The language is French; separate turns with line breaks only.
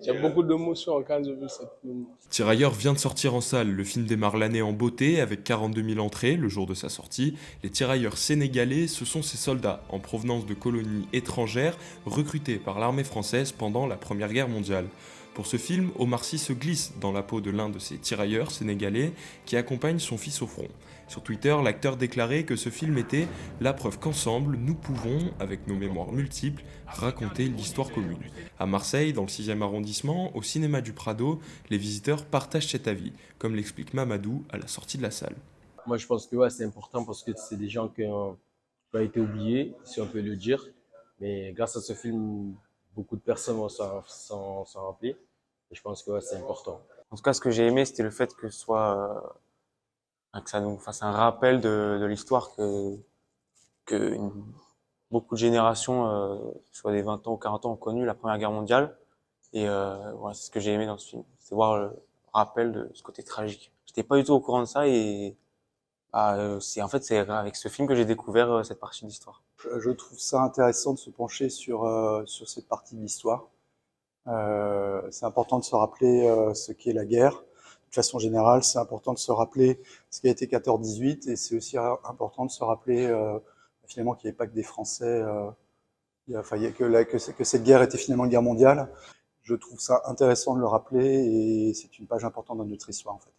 J'ai beaucoup d'émotions quand je vu ce film.
Tirailleurs vient de sortir en salle. Le film démarre l'année en beauté avec 42 000 entrées le jour de sa sortie. Les tirailleurs sénégalais, ce sont ces soldats en provenance de colonies étrangères recrutés par l'armée française pendant la Première Guerre mondiale. Pour ce film, Omar Sy se glisse dans la peau de l'un de ces tirailleurs sénégalais qui accompagne son fils au front. Sur Twitter, l'acteur déclarait que ce film était la preuve qu'ensemble, nous pouvons, avec nos mémoires multiples, raconter l'histoire commune. À Marseille, dans le 6e arrondissement, au cinéma du Prado, les visiteurs partagent cet avis, comme l'explique Mamadou à la sortie de la salle.
Moi, je pense que ouais, c'est important parce que c'est des gens qui ont été oubliés, si on peut le dire. Mais grâce à ce film, beaucoup de personnes vont s'en rappeler. Et je pense que ouais, c'est important.
En tout cas, ce que j'ai aimé, c'était le fait que ce soit que ça nous fasse un rappel de l'histoire que beaucoup de générations, soit des 20 ans ou 40 ans, ont connu la Première Guerre mondiale. Et voilà, c'est ce que j'ai aimé dans ce film, c'est voir le rappel de ce côté tragique. J'étais pas du tout au courant de ça et c'est en fait c'est avec ce film que j'ai découvert cette partie de l'histoire.
Je trouve ça intéressant de se pencher sur cette partie de l'histoire. C'est important de se rappeler ce qu'est la guerre. De façon générale, c'est important de se rappeler ce qui a été 14-18 et c'est aussi important de se rappeler finalement qu'il n'y avait pas que des Français, enfin, que cette guerre était finalement une guerre mondiale. Je trouve ça intéressant de le rappeler et c'est une page importante dans notre histoire en fait.